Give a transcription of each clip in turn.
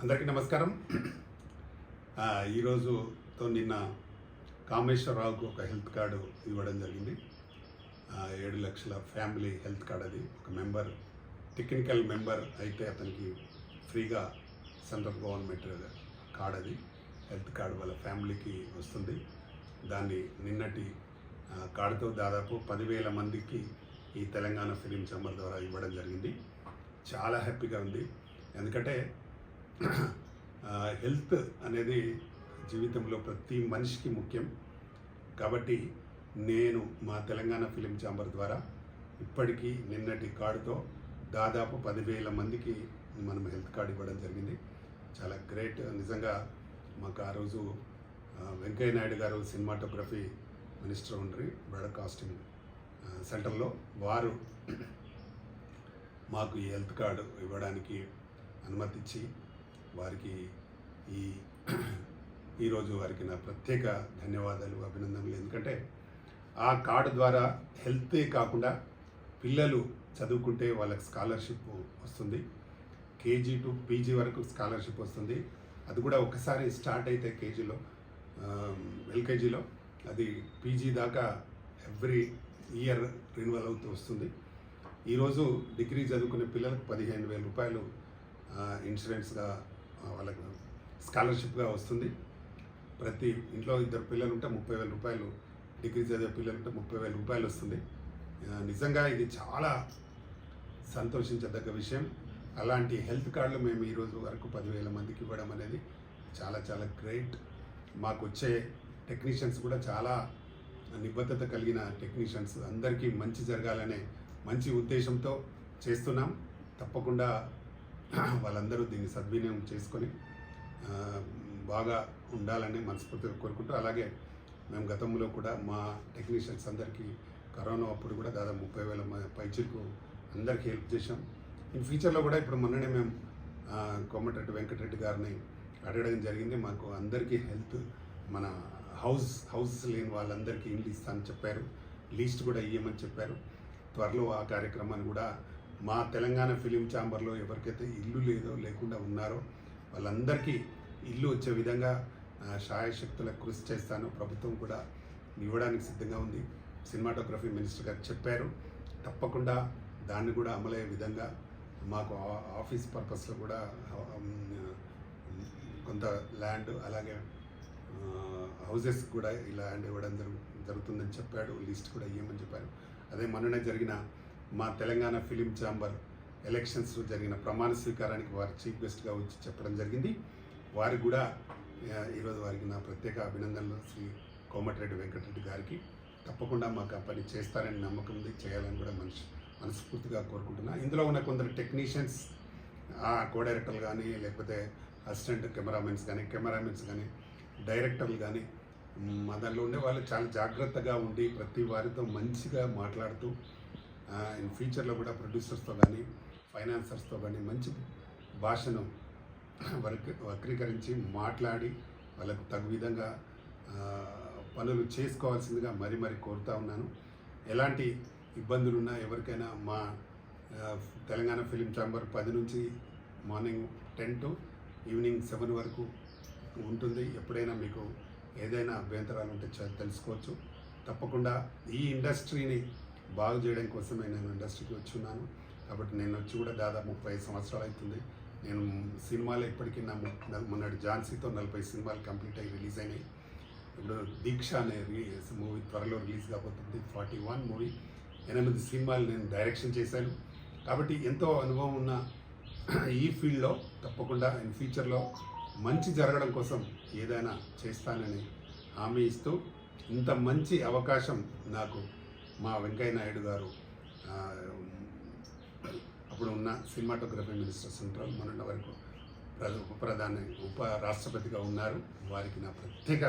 అందరికీ నమస్కారం. ఈరోజుతో నిన్న కామేశ్వరరావుకు ఒక హెల్త్ కార్డు ఇవ్వడం జరిగింది. 7 లక్షల ఫ్యామిలీ హెల్త్ కార్డ్. అది ఒక మెంబర్, టెక్నికల్ మెంబర్ అయితే అతనికి ఫ్రీగా సెంట్రల్ గవర్నమెంట్ కార్డ్, అది హెల్త్ కార్డు వాళ్ళ ఫ్యామిలీకి వస్తుంది. దాన్ని నిన్నటి కార్డుతో దాదాపు 10,000 మందికి ఈ తెలంగాణ ఫిలిం ఛాంబర్ ద్వారా ఇవ్వడం జరిగింది. చాలా హ్యాపీగా ఉంది. ఎందుకంటే హెల్త్ అనేది జీవితంలో ప్రతి మనిషికి ముఖ్యం. కాబట్టి నేను మా తెలంగాణ ఫిలిం ఛాంబర్ ద్వారా ఇప్పటికీ నిన్నటి కార్డుతో దాదాపు 10,000 మందికి మనం హెల్త్ కార్డు ఇవ్వడం జరిగింది. చాలా గ్రేట్. నిజంగా మాకు ఆ రోజు వెంకయ్య నాయుడు గారు సినిమాటోగ్రఫీ మినిస్టర్ ఉండ్రి బ్రాడ్కాస్టింగ్ సెంటర్లో, వారు మాకు ఈ హెల్త్ కార్డు ఇవ్వడానికి అనుమతించి వారికి ఈరోజు వారికి నా ప్రత్యేక ధన్యవాదాలు, అభినందనలు. ఎందుకంటే ఆ కార్డు ద్వారా హెల్తే కాకుండా పిల్లలు చదువుకుంటే వాళ్ళకి స్కాలర్షిప్ వస్తుంది. కేజీ టు పీజీ వరకు స్కాలర్షిప్ వస్తుంది. అది కూడా ఒకసారి స్టార్ట్ అయితే కేజీలో, ఎల్కేజీలో, అది పీజీ దాకా ఎవ్రీ ఇయర్ రెన్యువల్ అవుతూ వస్తుంది. ఈరోజు డిగ్రీ చదువుకునే పిల్లలకు 15,000 రూపాయలు ఇన్సూరెన్స్గా వాళ్ళకు స్కాలర్షిప్గా వస్తుంది. ప్రతి ఇంట్లో 2 పిల్లలు ఉంటే 30,000 రూపాయలు, డిగ్రీ చదివే పిల్లలు ఉంటే 30,000 రూపాయలు వస్తుంది. నిజంగా ఇది చాలా సంతోషించదగ్గ విషయం. అలాంటి హెల్త్ కార్డులు మేము ఈరోజు వరకు 10,000 మందికి ఇవ్వడం అనేది చాలా చాలా గ్రేట్. మాకు వచ్చే టెక్నీషియన్స్ కూడా చాలా నిబద్ధత కలిగిన టెక్నీషియన్స్. అందరికీ మంచి జరగాలనే మంచి ఉద్దేశంతో చేస్తున్నాం. తప్పకుండా వాళ్ళందరూ దీన్ని సద్వినియోగం చేసుకొని బాగా ఉండాలని మనస్ఫూర్తిగా కోరుకుంటూ, అలాగే మేము గతంలో కూడా మా టెక్నీషియన్స్ అందరికీ కరోనా అప్పుడు కూడా దాదాపు 30,000 పైచీలకు అందరికీ హెల్ప్ చేశాం. ఇన్ ఫ్యూచర్లో కూడా ఇప్పుడు మొన్ననే మేము కోమటిరెడ్డి వెంకటరెడ్డి గారిని అడగడం జరిగింది. మాకు అందరికీ హెల్త్, మన హౌస్ లేని వాళ్ళందరికీ ఇల్లు ఇస్తానని చెప్పారు. లీస్ట్ కూడా ఇవ్వమని చెప్పారు. త్వరలో ఆ కార్యక్రమాన్ని కూడా మా తెలంగాణ ఫిలిం ఛాంబర్లో ఎవరికైతే ఇల్లు లేకుండా ఉన్నారో వాళ్ళందరికీ ఇల్లు వచ్చే విధంగా శాయశక్తుల కృషి చేస్తాను. ప్రభుత్వం కూడా ఇవ్వడానికి సిద్ధంగా ఉంది. సినిమాటోగ్రఫీ మినిస్టర్ గారు చెప్పారు. తప్పకుండా దాన్ని కూడా అమలయ్యే విధంగా మాకు ఆఫీస్ పర్పస్లో కూడా కొంత ల్యాండ్, అలాగే హౌజెస్ కూడా ఈ ల్యాండ్ ఇవ్వడం జరుగుతుందని చెప్పాడు. లిస్ట్ కూడా ఇవ్వమని చెప్పారు. అదే మొన్ననే జరిగిన మా తెలంగాణ ఫిలిం ఛాంబర్ ఎలక్షన్స్ జరిగిన ప్రమాణ స్వీకారానికి వారు చీఫ్ గెస్ట్గా వచ్చి చెప్పడం జరిగింది. వారికి కూడా ఈరోజు వారికి నా ప్రత్యేక అభినందనలు. శ్రీ కోమటిరెడ్డి వెంకటరెడ్డి గారికి తప్పకుండా మాకు ఆ పని చేస్తారని నమ్మకం ఉంది. చేయాలని కూడా మనస్ఫూర్తిగా కోరుకుంటున్నా. ఇందులో ఉన్న కొందరు టెక్నీషియన్స్, కో డైరెక్టర్లు కానీ, లేకపోతే అసిస్టెంట్ కెమెరామెన్స్ కానీ, డైరెక్టర్లు కానీ, మా దానిలో ఉండే వాళ్ళు చాలా జాగ్రత్తగా ఉండి ప్రతి వారితో మంచిగా మాట్లాడుతూ, ఇన్ ఫ్యూచర్లో కూడా ప్రొడ్యూసర్స్తో కానీ, ఫైనాన్సర్స్తో కానీ మంచి భాషను వక్రీకరించి మాట్లాడి వాళ్ళకు తగు విధంగా పనులు చేసుకోవాల్సిందిగా మరీ కోరుతూ ఉన్నాను. ఎలాంటి ఇబ్బందులున్నా ఎవరికైనా మా తెలంగాణ ఫిలిం ఛాంబర్ 10 నుంచి మార్నింగ్ 10 to ఈవినింగ్ 7 వరకు ఉంటుంది. ఎప్పుడైనా మీకు ఏదైనా అభ్యంతరాలు ఉంటే తెలుసుకోవచ్చు. తప్పకుండా ఈ ఇండస్ట్రీని బాగు చేయడం కోసమే నేను ఇండస్ట్రీకి వచ్చి ఉన్నాను. కాబట్టి నేను వచ్చి కూడా దాదాపు 35 సంవత్సరాలు అవుతుంది. నేను సినిమాలు ఇప్పటికీ మొన్నటి ఝాన్సీతో 40 సినిమాలు కంప్లీట్ అయ్యి రిలీజ్ అయినాయి. ఇప్పుడు దీక్ష అనే మూవీ త్వరలో రిలీజ్ కాబోతుంది. 41 మూవీ, 8 సినిమాలు నేను డైరెక్షన్ చేశాను. కాబట్టి ఎంతో అనుభవం ఉన్న ఈ ఫీల్డ్లో తప్పకుండా ఇన్ ఫ్యూచర్లో మంచి జరగడం కోసం ఏదైనా చేస్తానని హామీ ఇస్తూ, ఇంత మంచి అవకాశం నాకు మా వెంకయ్య నాయుడు గారు, అప్పుడు ఉన్న సినిమాటోగ్రఫీ మినిస్టర్ సెంట్రల్, మొన్న వరకు ఉప రాష్ట్రపతిగా ఉన్నారు. వారికి నా ప్రత్యేక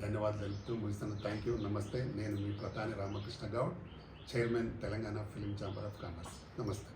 ధన్యవాదాలు తెలుపుతూ ముగిస్తాను. Thank you. నమస్తే. నేను మీ ప్రధాని Ramakrishna Goud, chairman Telangana film chamber of commerce. నమస్తే.